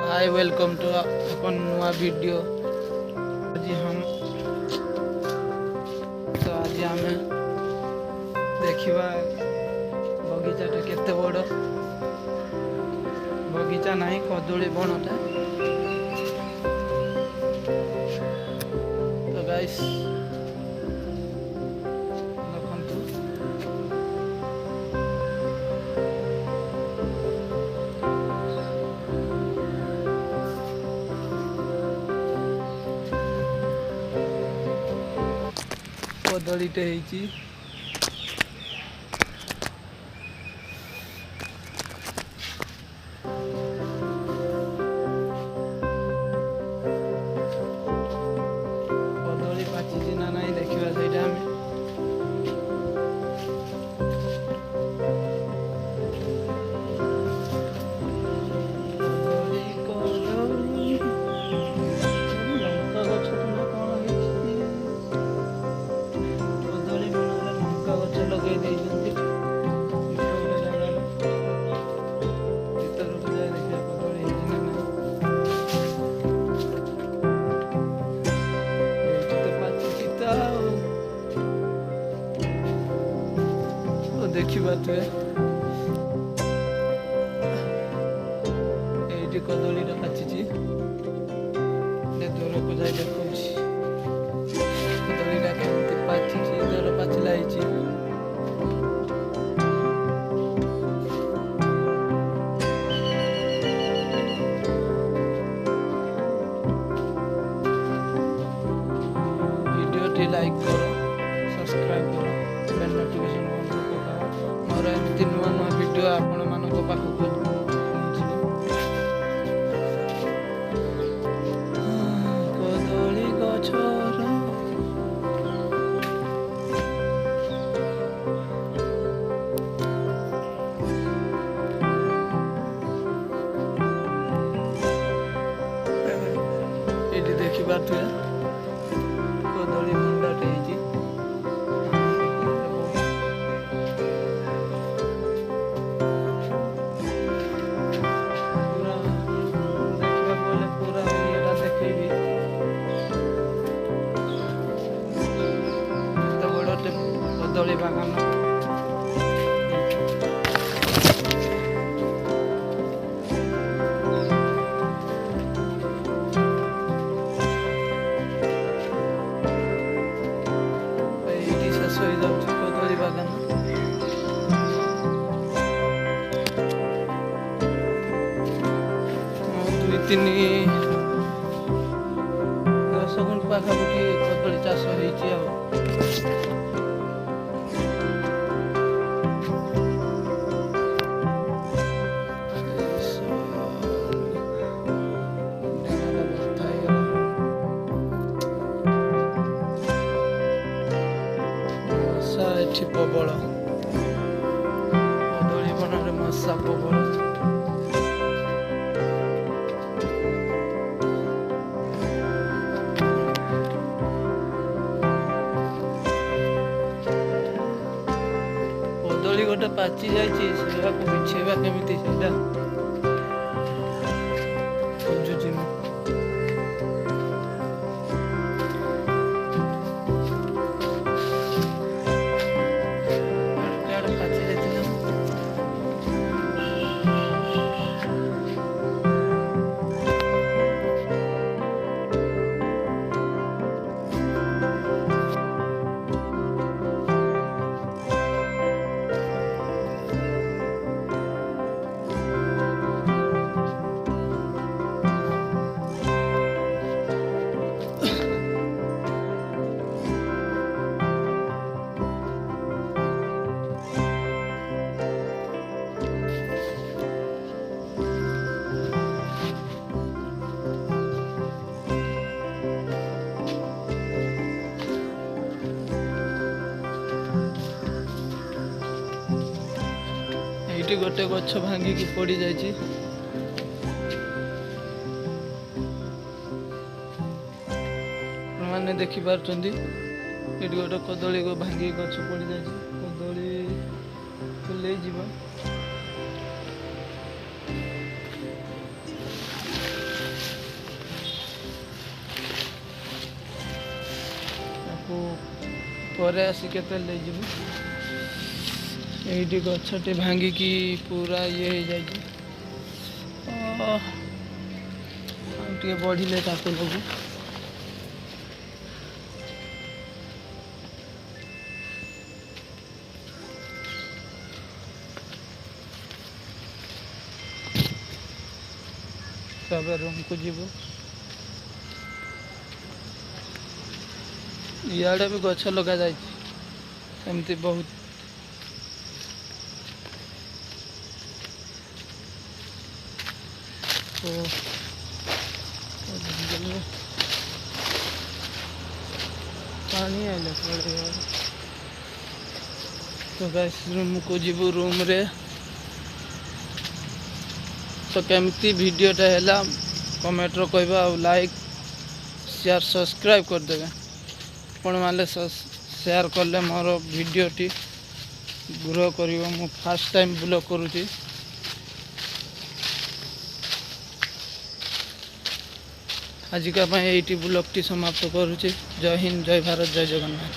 Hi welcome to अपन नुआ video. आज आम देखा बगीचाटा केते बड़ बगीचा नहीं कदली बनटा। तो गाइस देखंतु कदलीटे ହେଇଛି। कदली पाचिଛି ନା ନାହିଁ ଦେଖିବା ସେଇଟା ଆମେ। देखा तुए ये कदलीटा पाचिଛି दूर को जाए देखा कदलीटा केमती पाचिଛି दूर पाचिला वीडियो लाइक करो सब्सक्राइब करो बेल नोटिफिकेशन मोर एमती नुआ नुआ वीडियो आपण मानक पाखक कदली गछर ये देखी पारे कदली मुंडाटे कदली बागान शेष हो जाऊँ कदली बागान। दुई तीन 10 गुंठ पाखापाखि कदली चाष हो प्रबल कदली बन मशा प्रबल। कदली गोटे पाचि जाइए बिछेबा केमिति सेटा खोजुछि मु। ये गोटे गछ भांगिकी पड़ी जाइए। मैंने देखी पार्टी ये गोटे कदली भांगी गछ पड़ी जाइए कदली फुले जीव। ପରେ ଆସି କେତେ ନେଇଯିବୁ। ଏଇଠି ଗଛଟି ଭାଙ୍ଗିକି ପୁରା ଇଏ ହେଇଯାଇଛି। ଆଉ ଟିକେ ବଢ଼ିଲେ ତାକୁ ନେବୁ। ତାପରେ ରୁମକୁ ଯିବୁ। ଇଆଡ଼େ ବି ଗଛ ଲଗାଯାଇଛି ଏମିତି ବହୁତ। ପାଣି ଆଇଲେ ତ ଗାଇସ୍ ରୁମକୁ ଯିବୁ। ରୁମ୍ରେ ତ କେମିତି ଭିଡ଼ିଓଟା ହେଲା କମେଣ୍ଟରେ କହିବା, ଆଉ ଲାଇକ୍ ସେୟାର ସବସ୍କ୍ରାଇବ୍ କରିଦେବେ। ଆପଣମାନେ ସେୟାର କଲେ ମୋର ଭିଡ଼ିଓଟି ଗ୍ରୋ କରିବ। ମୁଁ ଫାର୍ଷ୍ଟ ଟାଇମ୍ ବ୍ଲଗ୍ କରୁଛି। ଆଜିକା ପାଇଁ ଏଇଠି ବ୍ଲଗ୍ଟି ସମାପ୍ତ କରୁଛି। ଜୟ ହିନ୍ଦ, ଜୟ ଭାରତ, ଜୟ ଜଗନ୍ନାଥ।